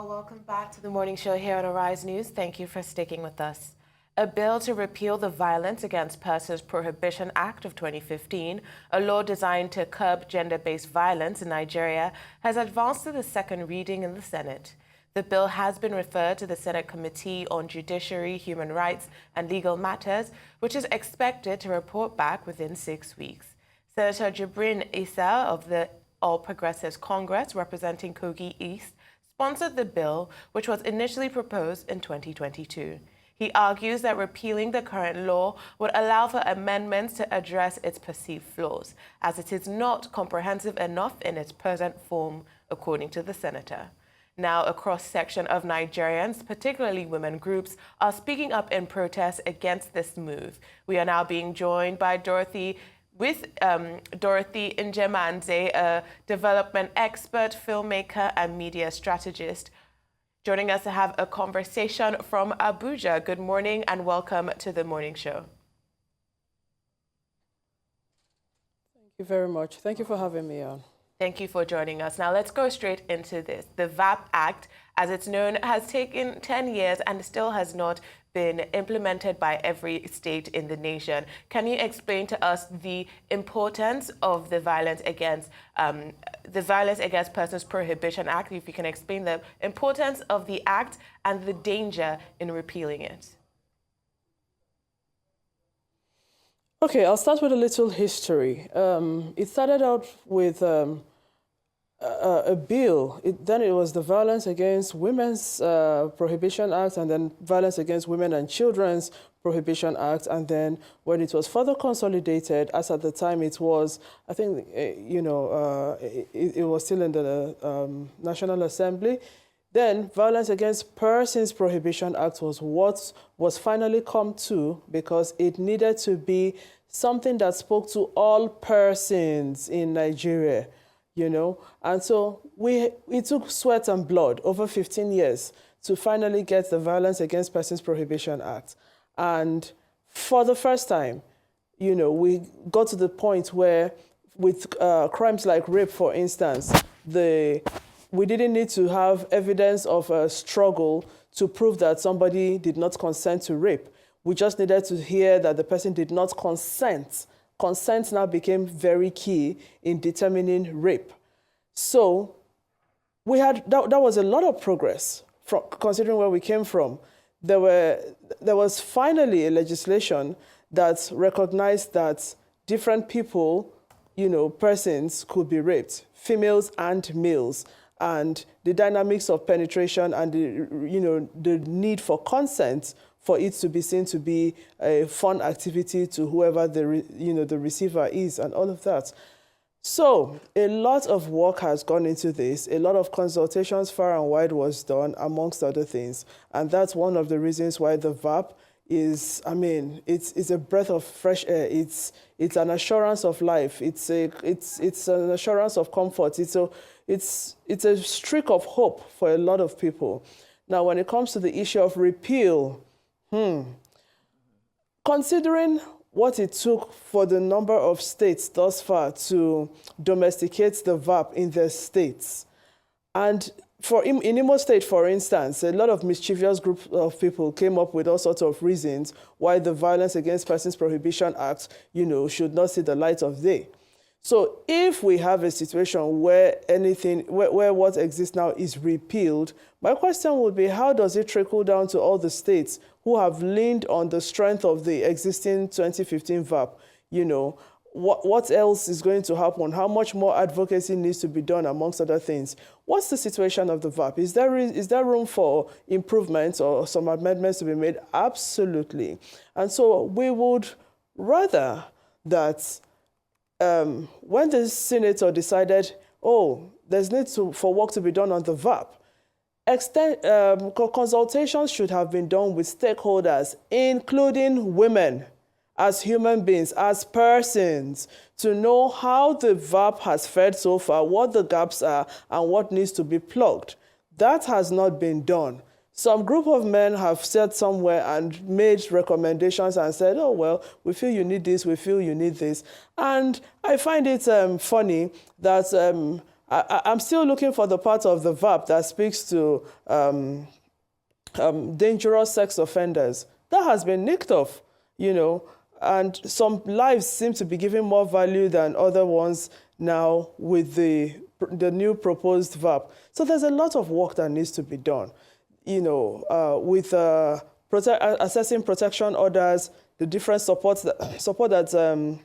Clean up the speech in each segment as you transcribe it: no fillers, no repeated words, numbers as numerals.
Well, welcome back to the morning show here on Arise News. Thank you for sticking with us. A bill to repeal the Violence Against Persons Prohibition Act of 2015, a law designed to curb gender-based violence in Nigeria, has advanced to the second reading in the Senate. The bill has been referred to the Senate Committee on Judiciary, Human Rights and Legal Matters, which is expected to report back within 6 weeks. Senator Jibrin Isa of the All Progressives Congress, representing Kogi East, sponsored the bill, which was initially proposed in 2022. He argues that repealing the current law would allow for amendments to address its perceived flaws, as it is not comprehensive enough in its present form, according to the senator. Now, a cross-section of Nigerians, particularly women groups, are speaking up in protest against this move. We are now being joined by Dorothy Njamanze, a development expert, filmmaker, and media strategist, joining us to have a conversation from Abuja. Good morning and welcome to the morning show. Thank you very much. Thank you for having me on. Thank you for joining us. Now let's go straight into this. The VAPP Act, as it's known, has taken 10 years and still has not been implemented by every state in the nation. Can you explain to us the importance of the Violence Against Persons Prohibition Act? If you can explain the importance of the act and the danger in repealing it. Okay, I'll start with a little history. It started out with a bill. Then it was the Violence Against Women's Prohibition Act, and then Violence Against Women and Children's Prohibition Act. And then when it was further consolidated, as at the time it was, I think, it was still in the National Assembly. Then Violence Against Persons Prohibition Act was what was finally come to, because it needed to be something that spoke to all persons in Nigeria. And so it took sweat and blood over 15 years to finally get the Violence Against Persons Prohibition Act. And for the first time, we got to the point where with crimes like rape, for instance, we didn't need to have evidence of a struggle to prove that somebody did not consent to rape. We just needed to hear that the person did not consent. Consent now became very key in determining rape. So we had that was a lot of progress considering where we came from. There was finally a legislation that recognized that different people, persons could be raped, females and males, and the dynamics of penetration and the need for consent for it to be seen to be a fun activity to whoever the receiver is, and all of that. So a lot of work has gone into this. A lot of consultations far and wide was done, amongst other things. And that's one of the reasons why the VAPP is, it's a breath of fresh air. It's an assurance of life. It's an assurance of comfort. It's a streak of hope for a lot of people. Now, when it comes to the issue of repeal, considering what it took for the number of states thus far to domesticate the VAPP in their states, and in Imo State, for instance, a lot of mischievous groups of people came up with all sorts of reasons why the Violence Against Persons Prohibition Act, should not see the light of day. So if we have a situation where where what exists now is repealed, my question would be, how does it trickle down to all the states who have leaned on the strength of the existing 2015 VAPP? What else is going to happen? How much more advocacy needs to be done, amongst other things? What's the situation of the VAPP? Is there room for improvements or some amendments to be made? Absolutely. And so we would rather that when the senator decided, there's need for work to be done on the VAPP, consultations should have been done with stakeholders, including women, as human beings, as persons, to know how the VAPP has fared so far, what the gaps are, and what needs to be plugged. That has not been done. Some group of men have sat somewhere and made recommendations and said, we feel you need this, we feel you need this. And I find it funny that I'm still looking for the part of the VAPP that speaks to dangerous sex offenders. That has been nicked off, and some lives seem to be given more value than other ones now with the new proposed VAPP. So there's a lot of work that needs to be done, with assessing protection orders, the different support that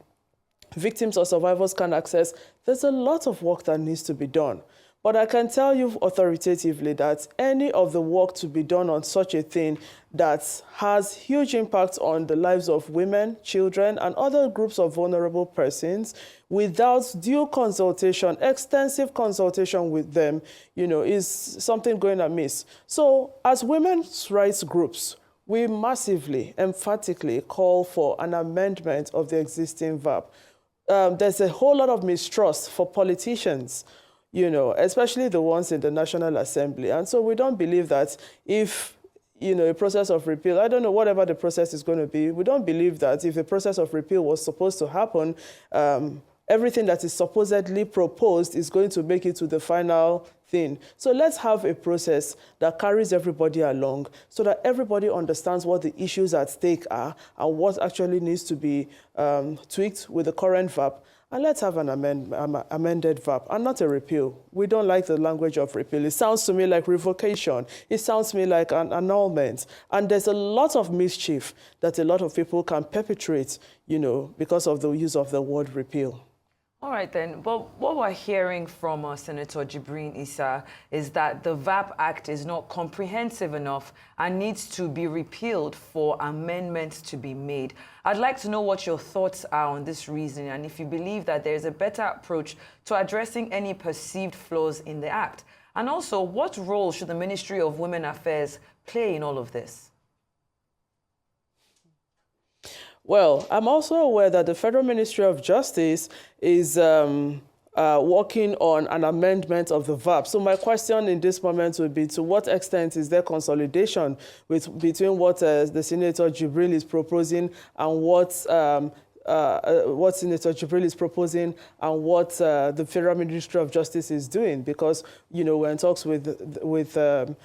victims or survivors can access. There's a lot of work that needs to be done. But I can tell you authoritatively that any of the work to be done on such a thing that has huge impact on the lives of women, children, and other groups of vulnerable persons without due consultation, extensive consultation with them, is something going amiss. So as women's rights groups, we massively, emphatically call for an amendment of the existing VAPP. There's a whole lot of mistrust for politicians, especially the ones in the National Assembly. And so we don't believe that if, a process of repeal, I don't know, whatever the process is going to be, we don't believe that if the process of repeal was supposed to happen, everything that is supposedly proposed is going to make it to the final thing. So let's have a process that carries everybody along so that everybody understands what the issues at stake are and what actually needs to be tweaked with the current VAPP. And let's have an amended VAPP and not a repeal. We don't like the language of repeal. It sounds to me like revocation. It sounds to me like an annulment. And there's a lot of mischief that a lot of people can perpetrate, because of the use of the word repeal. All right, then. Well, what we're hearing from Senator Jibrin Isa is that the VAPP Act is not comprehensive enough and needs to be repealed for amendments to be made. I'd like to know what your thoughts are on this reasoning and if you believe that there's a better approach to addressing any perceived flaws in the Act. And also, what role should the Ministry of Women Affairs play in all of this? Well, I'm also aware that the Federal Ministry of Justice is working on an amendment of the VAPP. So my question in this moment would be, to what extent is there consolidation between what the Senator Jibrin is proposing and what Senator Jibrin is proposing and what the Federal Ministry of Justice is doing? Because, we're in talks with the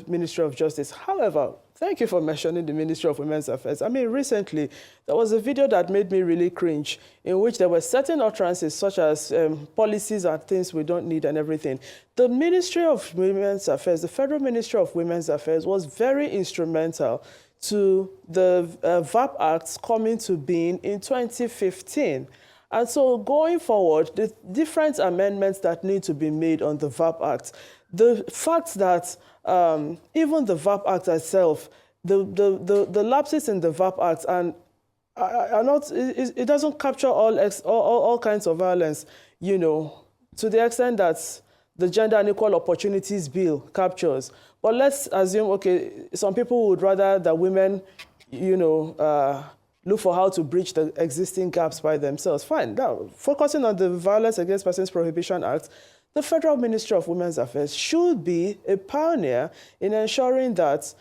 Ministry of Justice. However, thank you for mentioning the Ministry of Women's Affairs. I mean, recently, there was a video that made me really cringe, in which there were certain utterances, such as policies and things we don't need and everything. The Ministry of Women's Affairs, the Federal Ministry of Women's Affairs, was very instrumental to the VAPP Act coming to being in 2015. And so going forward, the different amendments that need to be made on the VAPP Act, the fact that even the VAPP Act itself, the lapses in the VAPP Act are not, it doesn't capture all kinds of violence, to the extent that the Gender and Equal Opportunities Bill captures. But let's assume, okay, some people would rather that women, look for how to bridge the existing gaps by themselves. Fine. Now, focusing on the Violence Against Persons Prohibition Act, the Federal Ministry of Women's Affairs should be a pioneer in ensuring that,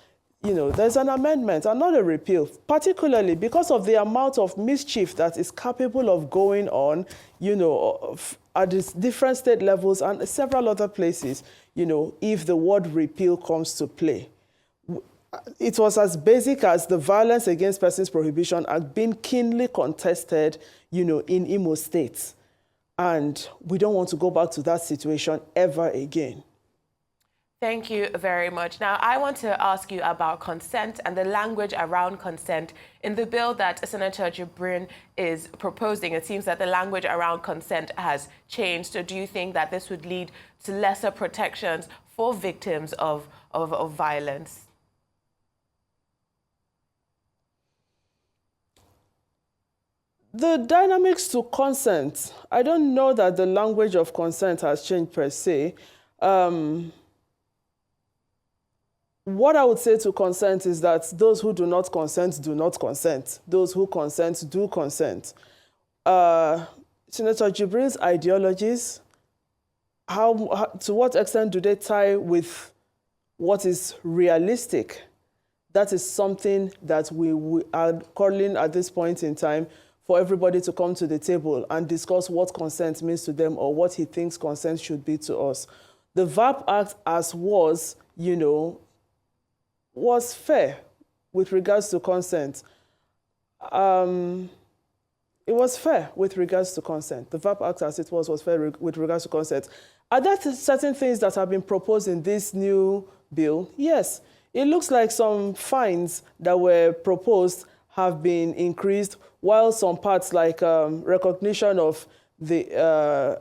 there's an amendment and not a repeal, particularly because of the amount of mischief that is capable of going on, at these different state levels and several other places, if the word repeal comes to play. It was as basic as the Violence Against Persons Prohibition Act being keenly contested, in Imo State. And we don't want to go back to that situation ever again. Thank you very much. Now, I want to ask you about consent and the language around consent. In the bill that Senator Jibrin is proposing, it seems that the language around consent has changed. So do you think that this would lead to lesser protections for victims of violence? The dynamics to consent, I don't know that the language of consent has changed per se. What I would say to consent is that those who do not consent do not consent. Those who consent do consent. Senator Jibrin's ideologies, to what extent do they tie with what is realistic? That is something that we are calling at this point in time for everybody to come to the table and discuss what consent means to them or what he thinks consent should be to us. The VAPP Act as was, was fair with regards to consent. It was fair with regards to consent. The VAPP Act as it was fair with regards to consent. Are there certain things that have been proposed in this new bill? Yes. It looks like some fines that were proposed have been increased, while some parts like recognition of the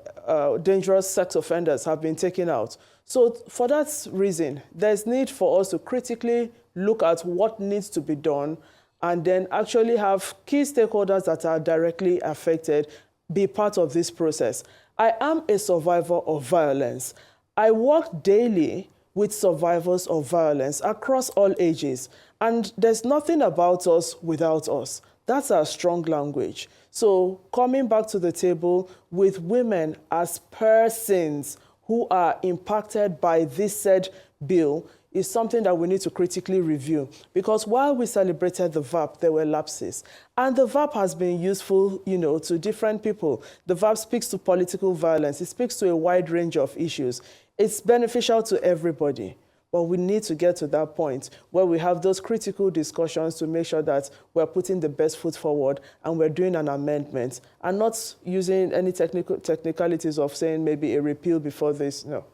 dangerous sex offenders have been taken out. So for that reason, there's need for us to critically look at what needs to be done and then actually have key stakeholders that are directly affected be part of this process. I am a survivor of violence. I work daily with survivors of violence across all ages, and there's nothing about us without us. That's our strong language. So coming back to the table with women as persons who are impacted by this said bill is something that we need to critically review, because while we celebrated the VAPP, there were lapses. And the VAPP has been useful, to different people. The VAPP speaks to political violence. It speaks to a wide range of issues. It's beneficial to everybody. But we need to get to that point where we have those critical discussions to make sure that we're putting the best foot forward and we're doing an amendment and not using any technicalities of saying maybe a repeal before this. No.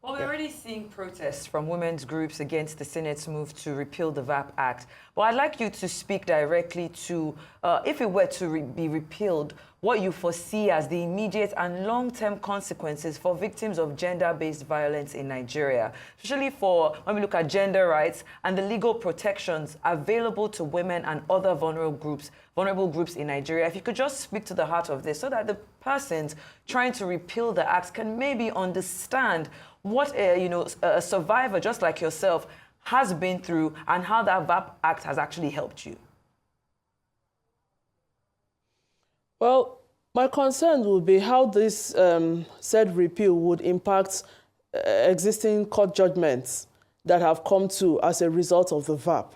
Well, we're already seeing protests from women's groups against the Senate's move to repeal the VAPP Act. But I'd like you to speak directly to, if it were to be repealed, what you foresee as the immediate and long-term consequences for victims of gender-based violence in Nigeria, especially for when we look at gender rights and the legal protections available to women and other vulnerable groups in Nigeria. If you could just speak to the heart of this so that the persons trying to repeal the act can maybe understand what a survivor just like yourself has been through and how that VAPP Act has actually helped you. Well, my concern would be how this said repeal would impact existing court judgments that have come to as a result of the VAPP.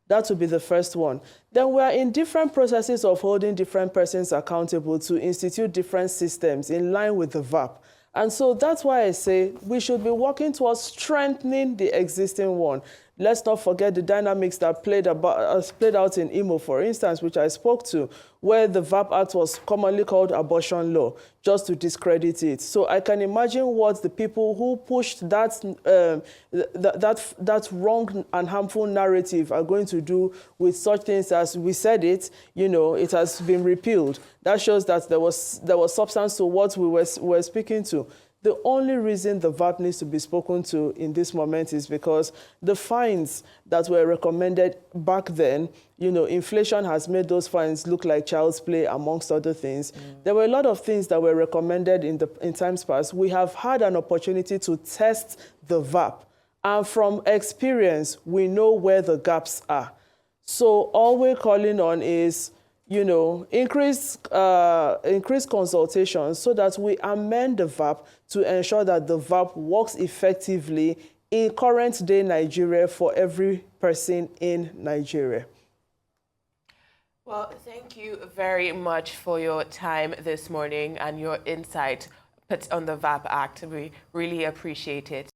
That would be the first one. Then we are in different processes of holding different persons accountable to institute different systems in line with the VAPP. And so that's why I say we should be working towards strengthening the existing one. Let's not forget the dynamics that played out in Imo, for instance, which I spoke to, where the VAPP Act was commonly called abortion law, just to discredit it. So I can imagine what the people who pushed that wrong and harmful narrative are going to do with such things as we said it, it has been repealed. That shows that there was substance to what we were speaking to. The only reason the VAPP needs to be spoken to in this moment is because the fines that were recommended back then, inflation has made those fines look like child's play, amongst other things. There were a lot of things that were recommended in times past. We have had an opportunity to test the VAPP. And from experience, we know where the gaps are. So all we're calling on is increase consultations so that we amend the VAPP to ensure that the VAPP works effectively in current-day Nigeria for every person in Nigeria. Well, thank you very much for your time this morning and your insight on the VAPP Act. We really appreciate it.